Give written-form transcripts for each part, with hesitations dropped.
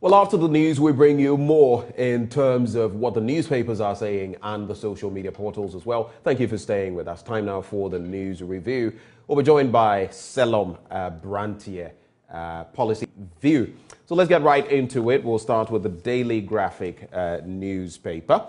Well, after the news, we bring you more in terms of what the newspapers are saying and the social media portals as well. Thank you for staying with us. Time now for the news review. We'll be joined by Selom Brantier, Policy View. So let's get right into it. We'll start with the Daily Graphic newspaper.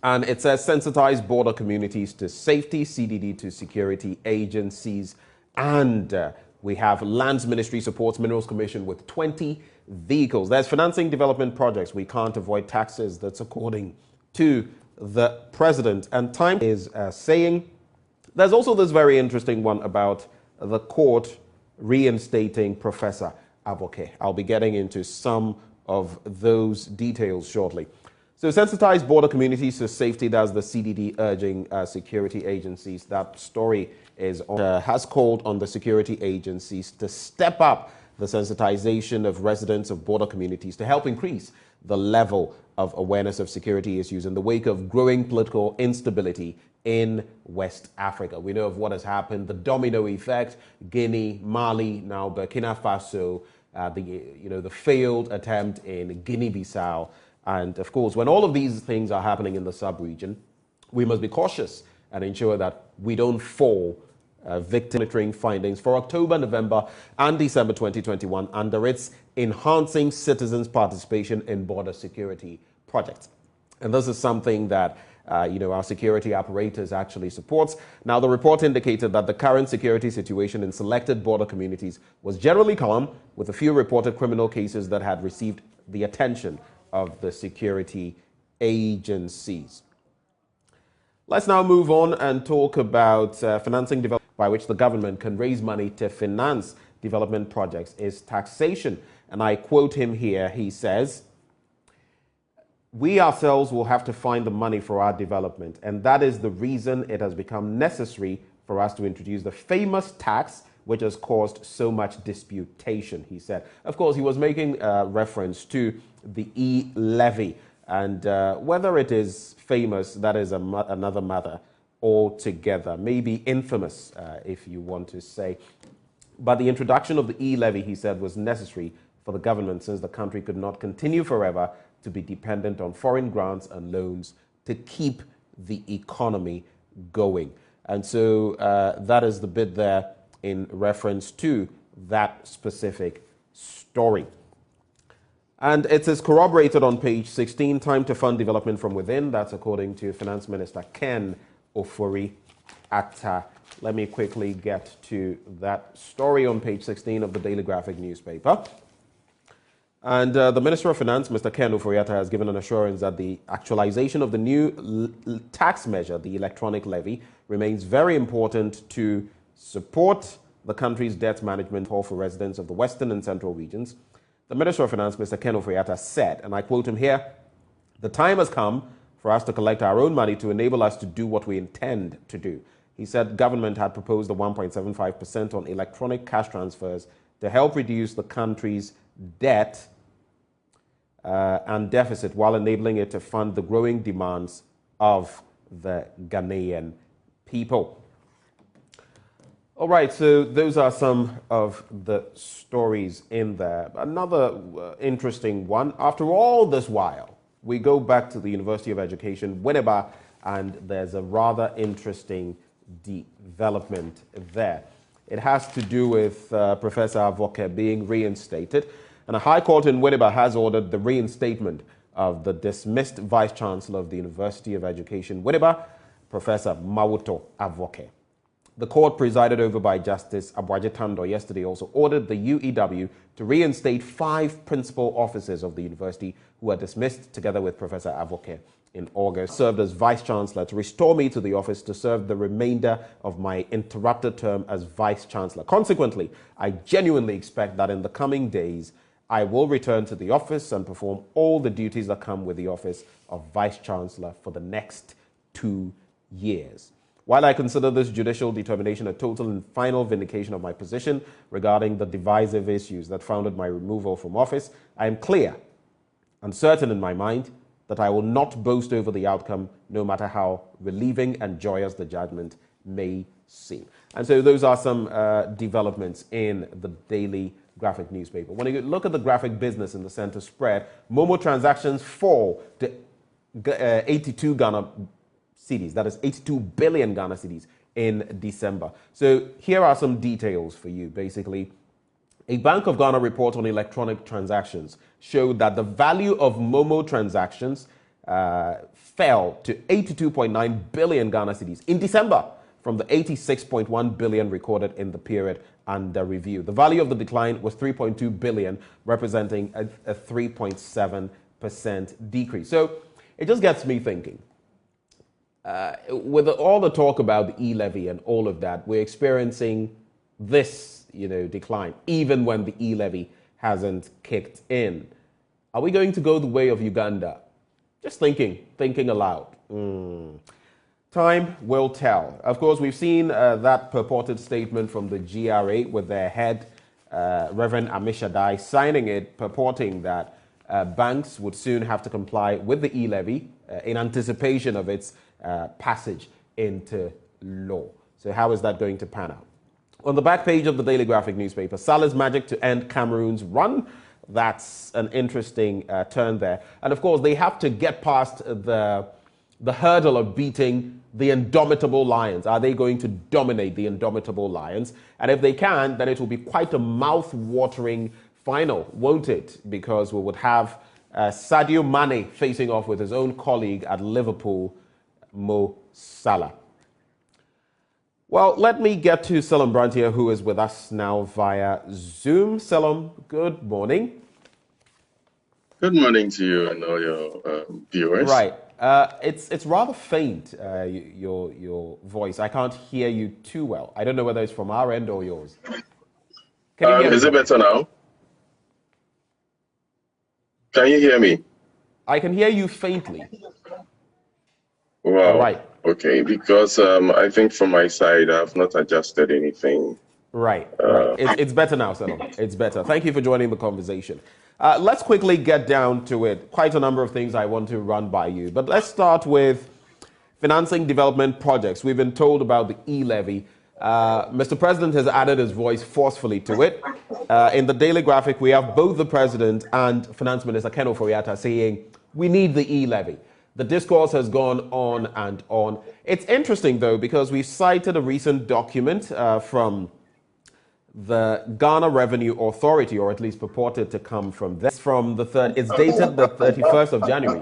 And it says, sensitize border communities to safety, CDD to security agencies. And we have Lands Ministry supports Minerals Commission with 20 vehicles. There's financing development projects. We can't avoid taxes. That's according to the president. And Time is saying there's also this very interesting one about the court reinstating Professor Avoke. I'll be getting into some of those details shortly. So sensitize border communities to safety, that's the CDD urging security agencies. That story is has called on the security agencies to step up the sensitization of residents of border communities to help increase the level of awareness of security issues in the wake of growing political instability in West Africa. We know of what has happened, the domino effect, Guinea, Mali, now Burkina Faso, the failed attempt in Guinea-Bissau. And of course, when all of these things are happening in the sub-region, we must be cautious and ensure that we don't fall victim monitoring findings for October, November, and December 2021 under its Enhancing Citizens' Participation in Border Security project. And this is something that our security apparatus actually supports. Now, the report indicated that the current security situation in selected border communities was generally calm, with a few reported criminal cases that had received the attention of the security agencies. Let's now move on and talk about financing development, by which the government can raise money to finance development projects is taxation. And I quote him here. He says, "We ourselves will have to find the money for our development, and that is the reason it has become necessary for us to introduce the famous tax which has caused so much disputation," he said. Of course, he was making reference to the E-levy, and whether it is famous, that is another matter altogether, maybe infamous, if you want to say. But the introduction of the E-levy, he said, was necessary for the government since the country could not continue forever to be dependent on foreign grants and loans to keep the economy going. And so that is the bit there in reference to that specific story. And it is corroborated on page 16, time to fund development from within. That's according to Finance Minister Ken Ofori-Atta. Let me quickly get to that story on page 16 of the Daily Graphic newspaper. And the Minister of Finance, Mr. Ken Ofori-Atta, has given an assurance that the actualization of the new tax measure, the electronic levy, remains very important to support the country's debt management for residents of the Western and Central regions. The Minister of Finance, Mr. Ken Ofori-Atta, said, and I quote him here, "The time has come for us to collect our own money to enable us to do what we intend to do." He said government had proposed the 1.75% on electronic cash transfers to help reduce the country's debt and deficit while enabling it to fund the growing demands of the Ghanaian people. All right, so those are some of the stories in there. Another interesting one. After all this while, we go back to the University of Education, Winneba, and there's a rather interesting development there. It has to do with Professor Avoke being reinstated, and a High Court in Winneba has ordered the reinstatement of the dismissed Vice Chancellor of the University of Education, Winneba, Professor Mawuto Avoke. The court, presided over by Justice Abuaje Tando, yesterday also ordered the UEW to reinstate 5 principal officers of the university who were dismissed together with Professor Avoke in August. Served as Vice Chancellor to restore me to the office to serve the remainder of my interrupted term as Vice Chancellor. Consequently, I genuinely expect that in the coming days, I will return to the office and perform all the duties that come with the office of Vice Chancellor for the next 2 years. While I consider this judicial determination a total and final vindication of my position regarding the divisive issues that founded my removal from office, I am clear and certain in my mind that I will not boast over the outcome, no matter how relieving and joyous the judgment may seen. And so those are some developments in the Daily Graphic newspaper. When you look at the graphic business in the center spread, Momo transactions fall to 82 Ghana cedis. That is 82 billion Ghana cedis in December. So here are some details for you. Basically, a Bank of Ghana report on electronic transactions showed that the value of Momo transactions fell to 82.9 billion Ghana cedis in December from the 86.1 billion recorded in the period under review. The value of the decline was 3.2 billion, representing a 3.7% decrease. So it just gets me thinking. With all the talk about the E-levy and all of that, we're experiencing this, decline, even when the E-levy hasn't kicked in. Are we going to go the way of Uganda? Just thinking aloud. Time will tell. Of course, we've seen that purported statement from the GRA with their head, Reverend Amishadai, signing it, purporting that banks would soon have to comply with the E-levy in anticipation of its passage into law. So how is that going to pan out? On the back page of the Daily Graphic newspaper, Salah's magic to end Cameroon's run. That's an interesting turn there. And of course, they have to get past the hurdle of beating the indomitable Lions. Are they going to dominate the indomitable Lions? And if they can, then it will be quite a mouth-watering final, won't it? Because we would have Sadio Mane facing off with his own colleague at Liverpool, Mo Salah. Well, let me get to Selim Brantier, who is with us now via Zoom. Selim, good morning. Good morning to you and all your viewers. Right. It's rather faint, your voice. I can't hear you too well. I don't know whether it's from our end or yours. Can you hear Is me? it better now? Can you hear me? I can hear you faintly. Wow. All right. Okay, because I think from my side, I've not adjusted anything. Right. It's better now, Selim. It's better. Thank you for joining the conversation. Let's quickly get down to it. Quite a number of things I want to run by you. But let's start with financing development projects. We've been told about the E-levy. Mr. President has added his voice forcefully to it. In the Daily Graphic, we have both the President and Finance Minister Ken Ofori-Atta saying, we need the E-levy. The discourse has gone on and on. It's interesting, though, because we've cited a recent document from the Ghana Revenue Authority, or at least purported to come from this. It's dated the 31st of January.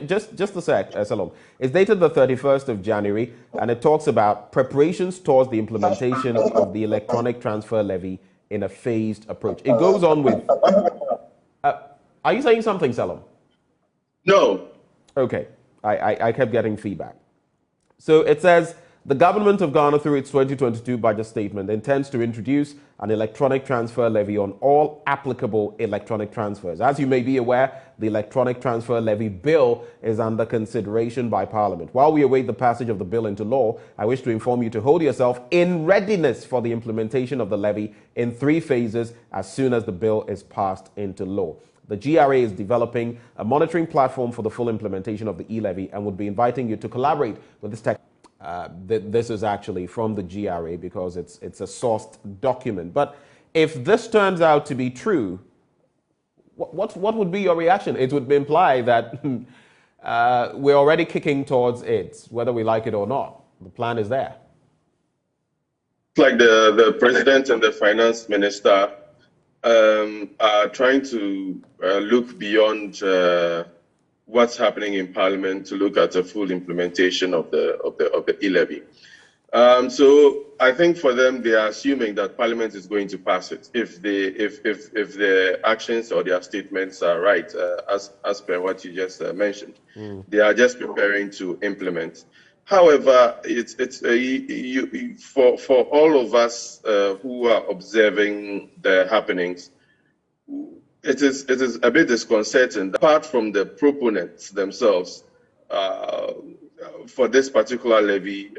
Just a sec, Salom. It's dated the 31st of January, and it talks about preparations towards the implementation of the electronic transfer levy in a phased approach. It goes on with... are you saying something, Salom? No. Okay. I kept getting feedback. So it says... The government of Ghana, through its 2022 budget statement, intends to introduce an electronic transfer levy on all applicable electronic transfers. As you may be aware, the electronic transfer levy bill is under consideration by Parliament. While we await the passage of the bill into law, I wish to inform you to hold yourself in readiness for the implementation of the levy in 3 phases as soon as the bill is passed into law. The GRA is developing a monitoring platform for the full implementation of the E-levy and would be inviting you to collaborate with this tech. This is actually from the GRA because it's a sourced document. But if this turns out to be true, what would be your reaction? It would imply that we're already kicking towards it, whether we like it or not. The plan is there. It's like the president and the finance minister are trying to look beyond what's happening in Parliament to look at a full implementation of the E-levy. So I think for them, they are assuming that Parliament is going to pass it if their actions or their statements are right, as per what you just mentioned. They are just preparing to implement. However, for all of us who are observing the happenings, it is a bit disconcerting. Apart from the proponents themselves, for this particular levy,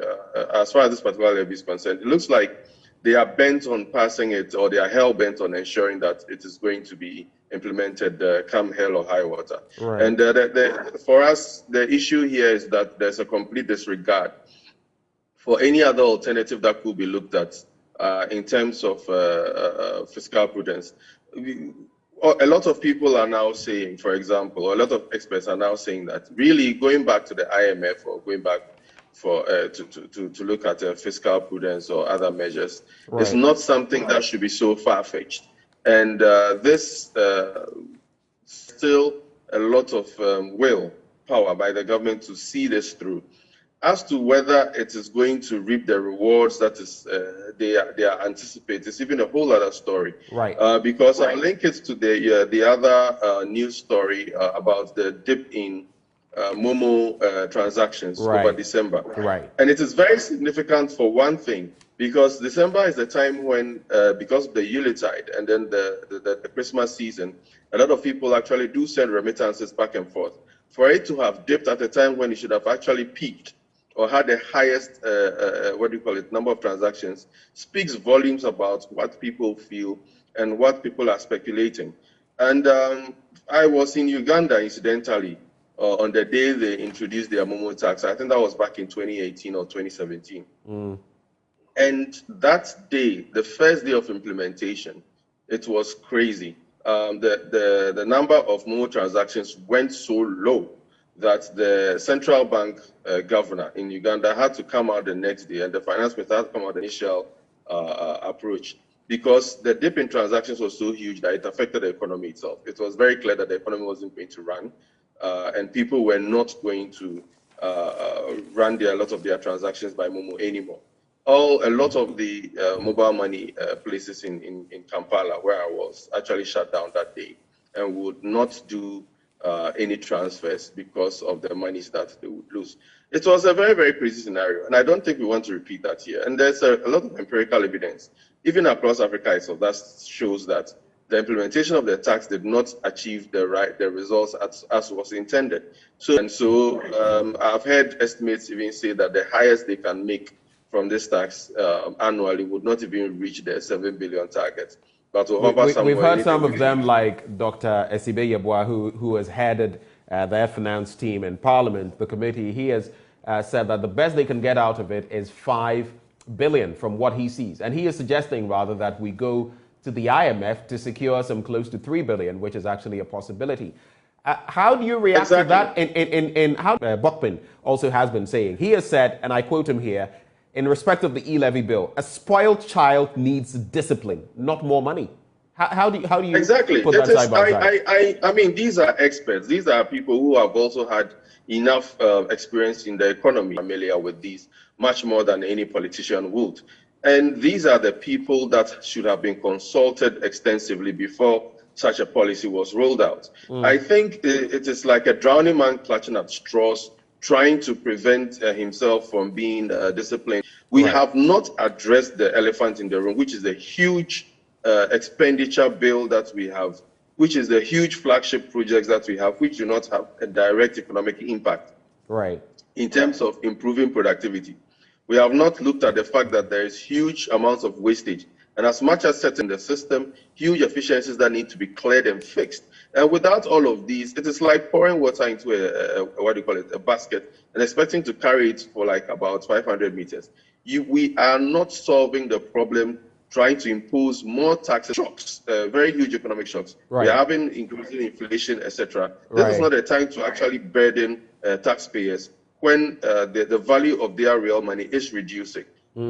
as far as this particular levy is concerned, it looks like they are bent on passing it, or they are hell bent on ensuring that it is going to be implemented come hell or high water. Right. And for us, the issue here is that there's a complete disregard for any other alternative that could be looked at in terms of fiscal prudence. A lot of people are now saying, for example, or a lot of experts are now saying that really going back to the IMF or going back for to look at fiscal prudence or other measures is not something that should be so far-fetched. And this still a lot of power by the government to see this through. As to whether it is going to reap the rewards that is they are anticipating, it's even a whole other story. Right. Because I link it to the other news story about the dip in Momo transactions over December. Right. And it is very significant for one thing, because December is the time when, because of the Yuletide and then the Christmas season, a lot of people actually do send remittances back and forth. For it to have dipped at a time when it should have actually peaked or had the highest, number of transactions, speaks volumes about what people feel and what people are speculating. And I was in Uganda, incidentally, on the day they introduced their Momo tax. I think that was back in 2018 or 2017. And that day, the first day of implementation, it was crazy. The number of Momo transactions went so low that the central bank governor in Uganda had to come out the next day, and the finance minister had to come out the initial approach, because the dip in transactions was so huge that it affected the economy itself. It was very clear that the economy wasn't going to run, and people were not going to run a lot of their transactions by Momo anymore. A lot of the mobile money places in Kampala, where I was, actually shut down that day and would not do any transfers because of the monies that they would lose. It was a very, very crazy scenario, and I don't think we want to repeat that here. And there's a lot of empirical evidence, even across Africa itself, that shows that the implementation of the tax did not achieve the results as was intended. So I've heard estimates even say that the highest they can make from this tax annually would not even reach the 7 billion target. But we've heard some of them, like Dr. Esibe Yeboah, who has headed their finance team in Parliament, the committee. He has said that the best they can get out of it is 5 billion from what he sees. And he is suggesting, rather, that we go to the IMF to secure some close to 3 billion, which is actually a possibility. How do you react to that? In how Bokpin also has been saying, he has said, and I quote him here, in respect of the E-levy bill, a spoiled child needs discipline, not more money. How do you exactly put that side by side? I mean, these are experts. These are people who have also had enough experience in the economy, familiar with these much more than any politician would. And these are the people that should have been consulted extensively before such a policy was rolled out. I think it is like a drowning man clutching at straws, trying to prevent himself from being disciplined. We have not addressed the elephant in the room, which is the huge expenditure bill that we have, which is the huge flagship projects that we have, which do not have a direct economic impact in terms of improving productivity. We have not looked at the fact that there is huge amounts of wastage, and as much as set in the system, huge efficiencies that need to be cleared and fixed. And without all of these, it is like pouring water into a basket and expecting to carry it for like about 500 meters. We are not solving the problem trying to impose more tax shocks, very huge economic shocks. We are having increasing inflation, etc. This is not a time to actually burden taxpayers when the value of their real money is reducing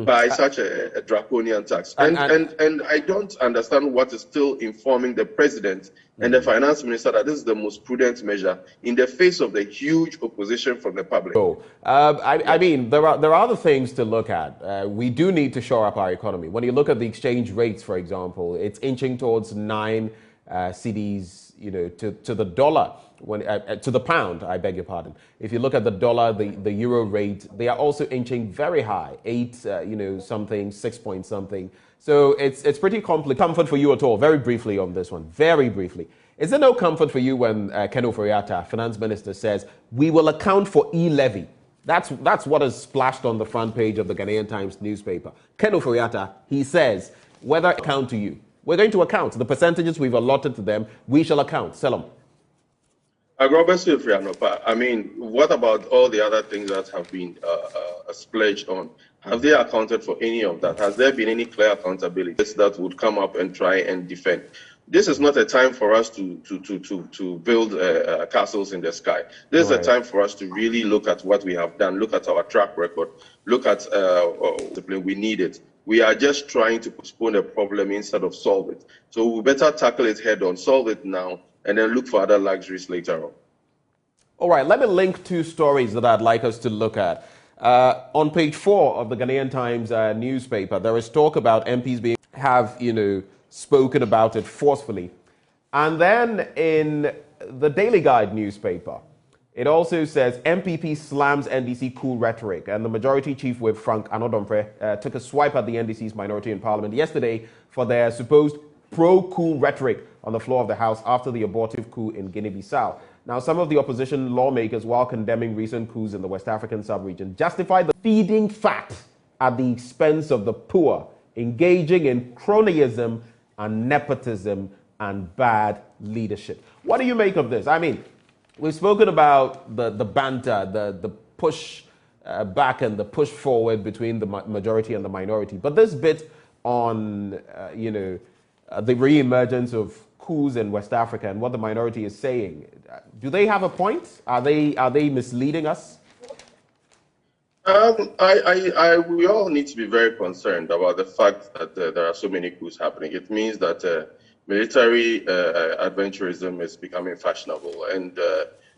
by such a draconian tax. And I don't understand what is still informing the president and the finance minister that this is the most prudent measure in the face of the huge opposition from the public. I mean, there are other things to look at. We do need to shore up our economy. When you look at the exchange rates, for example, it's inching towards 9 cedis, to the dollar. To the pound, I beg your pardon. If you look at the dollar, the euro rate, they are also inching very high, 8, something, 6 point something. So it's pretty complicated. Comfort for you at all? Very briefly on this one, very briefly. Is there no comfort for you when Ken Ofori-Atta, finance minister, says we will account for E-levy? That's what is splashed on the front page of the Ghanaian Times newspaper. Ken Ofori-Atta, he says, whether account to you, we're going to account the percentages we've allotted to them. We shall account. Selam. I mean, what about all the other things that have been splurged on? Have they accounted for any of that? Has there been any clear accountability that would come up and try and defend? This is not a time for us to build castles in the sky. This is a time for us to really look at what we have done, look at our track record, look at discipline. We need it. We are just trying to postpone a problem instead of solve it. So we better tackle it head on, solve it now, and then look for other luxuries later on. All right, let me link two stories that I'd like us to look at. On page 4 of the Ghanaian Times newspaper, there is talk about MPs have spoken about it forcefully. And then in the Daily Guide newspaper, it also says MPP slams NDC cool rhetoric, and the Majority Chief Whip Frank Anodomfre took a swipe at the NDC's minority in Parliament yesterday for their supposed pro-coup rhetoric on the floor of the House after the abortive coup in Guinea-Bissau. Now, some of the opposition lawmakers, while condemning recent coups in the West African sub-region, justified the feeding fat at the expense of the poor, engaging in cronyism and nepotism and bad leadership. What do you make of this? I mean, we've spoken about the banter, the push back and the push forward between the majority and the minority. But this bit on, the re-emergence of coups in West Africa and what the minority is saying, do they have a point? Are they misleading us? We all need to be very concerned about the fact that there are so many coups happening. It means that military adventurism is becoming fashionable. And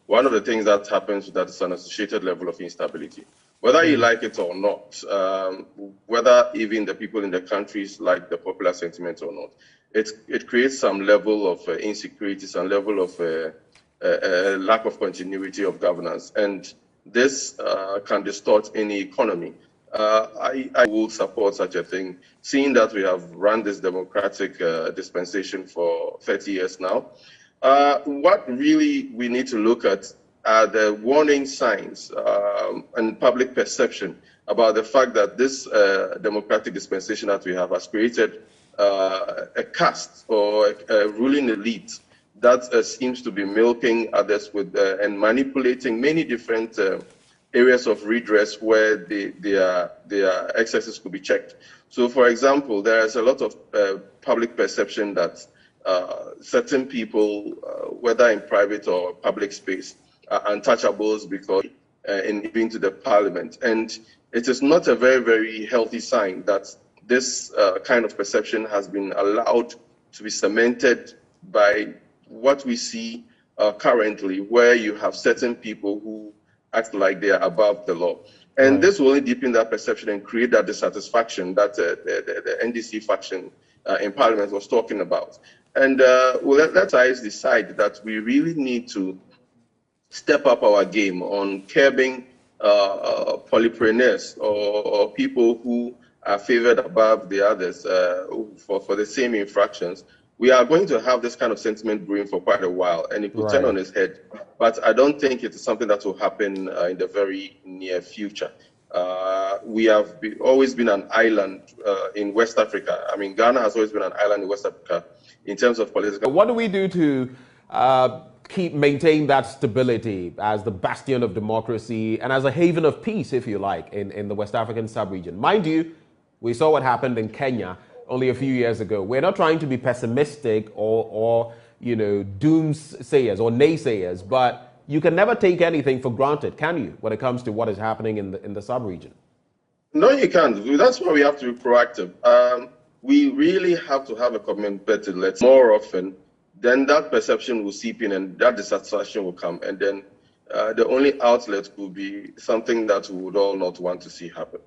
one of the things that happens is that it's an associated level of instability. Whether you like it or not, whether even the people in the countries like the popular sentiment or not, it creates some level of insecurity, some level of lack of continuity of governance. And this can distort any economy. I will support such a thing, seeing that we have run this democratic dispensation for 30 years now. What really we need to look at are the warning signs and public perception about the fact that this democratic dispensation that we have has created a caste or a ruling elite that seems to be milking others with and manipulating many different areas of redress where their excesses could be checked. So, for example, there is a lot of public perception that certain people, whether in private or public space, are untouchables because even to the parliament. And it is not a very, very healthy sign that this kind of perception has been allowed to be cemented by what we see currently, where you have certain people who act like they are above the law. And this will only deepen that perception and create that dissatisfaction that the NDC faction in Parliament was talking about. And let us decide that we really need to step up our game on curbing polypreneurs or people who are favored above the others for the same infractions. We are going to have this kind of sentiment brewing for quite a while, and it could turn on its head. But I don't think it is something that will happen in the very near future. We have always been an island in West Africa. I mean, Ghana has always been an island in West Africa in terms of political. What do we do to maintain that stability as the bastion of democracy and as a haven of peace, if you like, in the West African sub-region? Mind you, we saw what happened in Kenya only a few years ago. We're not trying to be pessimistic or doomsayers or naysayers, but you can never take anything for granted, can you, when it comes to what is happening in the sub-region? No, you can't. That's why we have to be proactive. We really have to have a commitment to more often. Then that perception will seep in and that dissatisfaction will come. And then the only outlet will be something that we would all not want to see happen.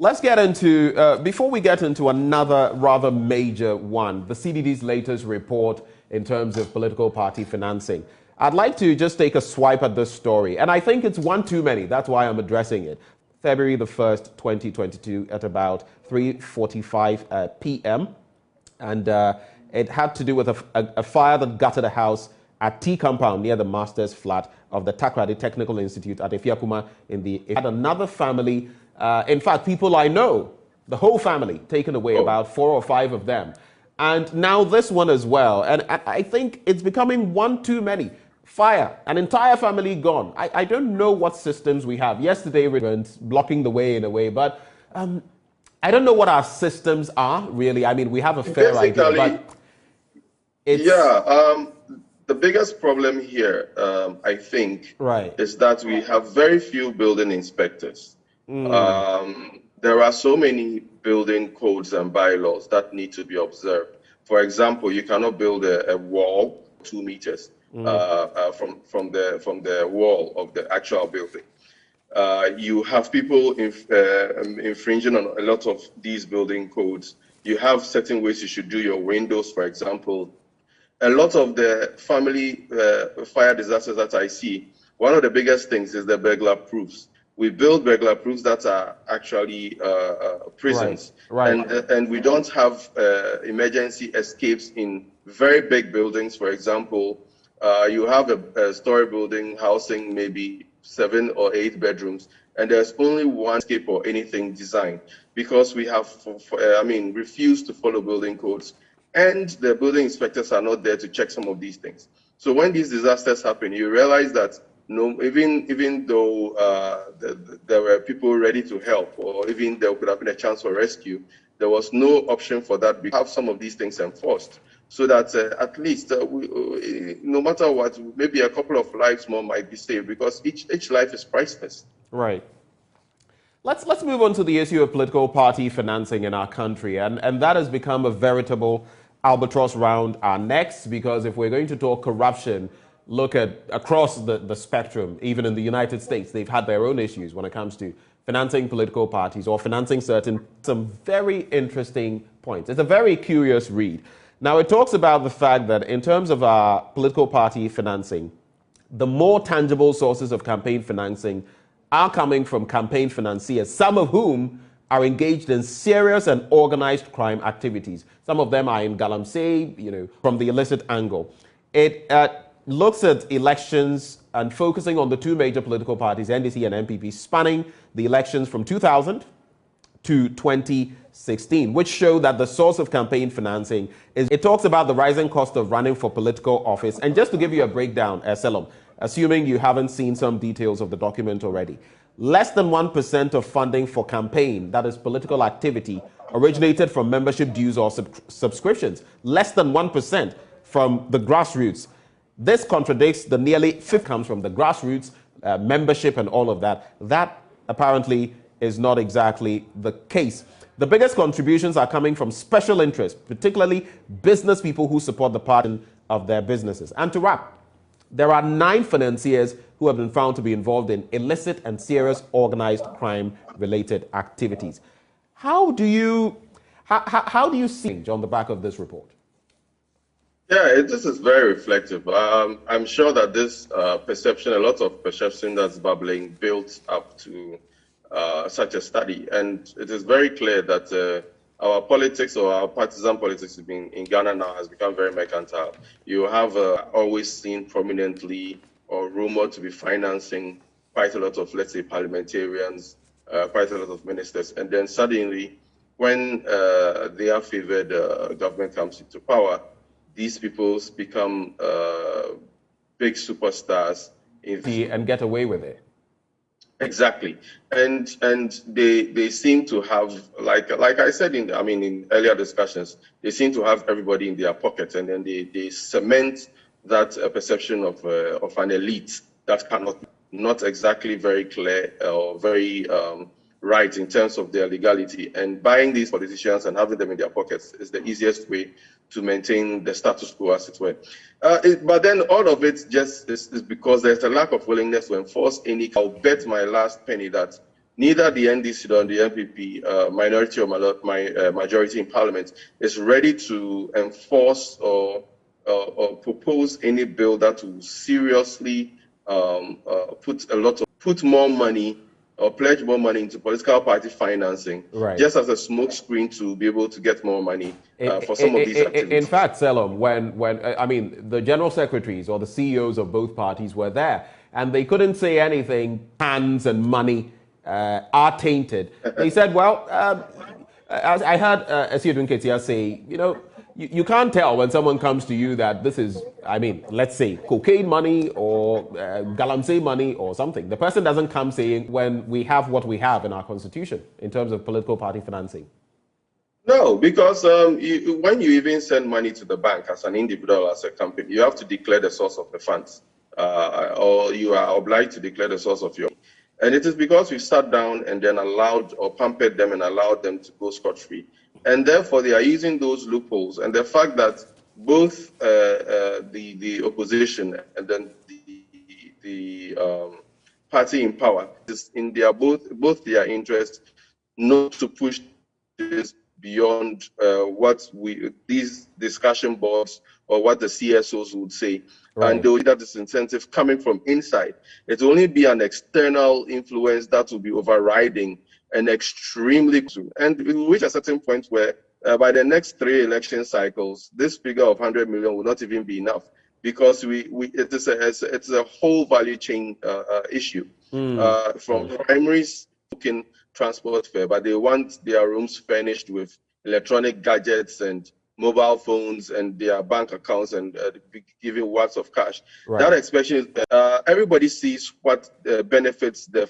Let's get into, before we get into another rather major one, the CDD's latest report in terms of political party financing. I'd like to just take a swipe at this story. And I think it's one too many. That's why I'm addressing it. February the 1st, 2022 at about 3:45 p.m. And it had to do with a fire that gutted a house at T compound near the master's flat of the Takrady Technical Institute at Efiakuma It had another family, in fact, people I know, the whole family taken away, about 4 or 5 of them. And now this one as well. And I think it's becoming one too many. fire, an entire family gone. I don't know what systems we have. Yesterday, we went blocking the way in a way, but I don't know what our systems are, really. I mean, we have a fair idea, but it's... Yeah, the biggest problem here, I think, right. is that we have very few building inspectors. There are so many building codes and bylaws that need to be observed. For example, you cannot build a wall 2 meters from the wall of the actual building. You have people infringing on a lot of these building codes. You have certain ways you should do your windows, for example. A lot of the family fire disasters that I see, one of the biggest things is the burglar proofs. We build burglar proofs that are actually prisons, right. And we don't have emergency escapes in very big buildings. For example, you have a story building housing maybe 7 or 8 bedrooms, and there's only one escape or anything designed because we have, refused to follow building codes, and the building inspectors are not there to check some of these things. So when these disasters happen, you realize that even though there were people ready to help, or even there could have been a chance for rescue, there was no option for that. We have some of these things enforced, so that at least no matter what, maybe a couple of lives more might be saved, because each life is priceless. Right. Let's move on to the issue of political party financing in our country, and that has become a veritable albatross round our necks, because if we're going to talk corruption, look at across the spectrum, even in the United States, they've had their own issues when it comes to financing political parties or financing some very interesting points. It's a very curious read. Now, it talks about the fact that in terms of our political party financing, the more tangible sources of campaign financing are coming from campaign financiers, some of whom are engaged in serious and organized crime activities. Some of them are in galamsey, from the illicit angle. It looks at elections and focusing on the 2 major political parties, NDC and NPP, spanning the elections from 2000 to 2016, which show that the source of campaign financing is, it talks about the rising cost of running for political office. And just to give you a breakdown, Selom, assuming you haven't seen some details of the document already, less than 1% of funding for campaign, that is political activity, originated from membership dues or subscriptions. Less than 1% from the grassroots. This contradicts the nearly 50% comes from the grassroots, membership and all of that. That apparently is not exactly the case. The biggest contributions are coming from special interests, particularly business people who support the party of their businesses. And to wrap, there are 9 financiers who have been found to be involved in illicit and serious organized crime-related activities. How do you see on the back of this report? Yeah, this is very reflective. I'm sure that this perception, a lot of perception that's bubbling, built up to such a study. And it is very clear that our politics, or our partisan politics in Ghana now, has become very mercantile. You have always seen prominently or rumored to be financing quite a lot of, let's say, parliamentarians, quite a lot of ministers. And then suddenly, when their favored government comes into power, these people become big superstars and get away with it. Exactly, and they seem to have, like I said in earlier discussions, they seem to have everybody in their pockets, and then they cement that perception of an elite that cannot, not exactly very clear or very right in terms of their legality. And buying these politicians and having them in their pockets is the easiest way to maintain the status quo, as it were. But then all of it just is because there's a lack of willingness to enforce any. I'll bet my last penny that neither the NDC nor the NPP, minority or majority in parliament, is ready to enforce or propose any bill that will seriously put more money or pledge more money into political party financing, right, just as a smokescreen to be able to get more money for some of these activities. In fact, Selom, when the general secretaries or the CEOs of both parties were there, and they couldn't say anything, hands and money are tainted. They said, well, as I heard Esiedun Ketia say, you can't tell when someone comes to you that this is, I mean, let's say cocaine money or galamsey money or something. The person doesn't come saying when we have what we have in our constitution in terms of political party financing. No, because when you even send money to the bank as an individual, as a company, you have to declare the source of the funds, or you are obliged to declare the source of your. And it is because we sat down and then allowed or pampered them and allowed them to go scot-free. And therefore, they are using those loopholes. And the fact that both the opposition and then the party in power is in their both their interest not to push this beyond what these discussion boards or what the CSOs would say. Right. And they will that disincentive coming from inside. It will only be an external influence that will be overriding an extremely, and we will reach a certain point where by the next 3 election cycles, this figure of 100 million will not even be enough, because it's a whole value chain issue from primaries looking transport fare, but they want their rooms furnished with electronic gadgets and mobile phones and their bank accounts and giving watts of cash. Right. That expression, everybody sees what benefits the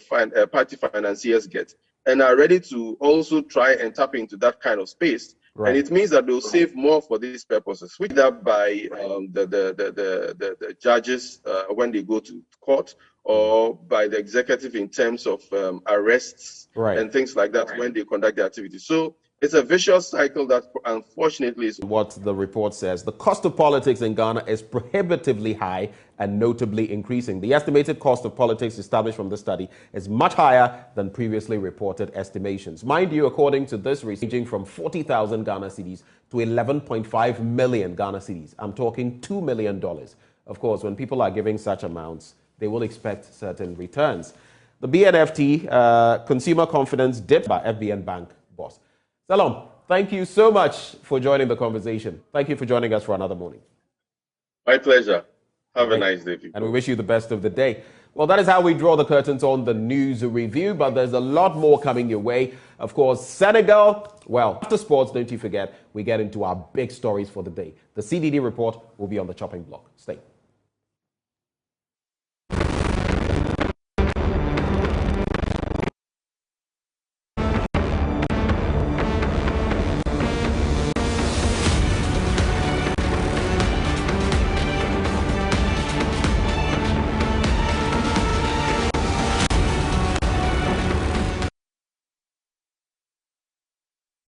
party financiers get and are ready to also try and tap into that kind of space. Right. And it means that they'll save more for these purposes, which that by the judges when they go to court, or by the executive in terms of arrests and things like that when they conduct the activities. So it's a vicious cycle that unfortunately is what the report says. The cost of politics in Ghana is prohibitively high and notably increasing. The estimated cost of politics established from the study is much higher than previously reported estimations. Mind you, according to this, ranging from 40,000 Ghana cedis to 11.5 million Ghana cedis. I'm talking $2 million. Of course, when people are giving such amounts, they will expect certain returns. The BNFT consumer confidence dipped by FBN Bank boss. Salom, thank you so much for joining the conversation. Thank you for joining us for another morning. My pleasure. Have a nice day, people. And we wish you the best of the day. Well, that is how we draw the curtains on the news review, but there's a lot more coming your way. Of course, Senegal, well, after sports, don't you forget, we get into our big stories for the day. The CDD report will be on the chopping block. Stay.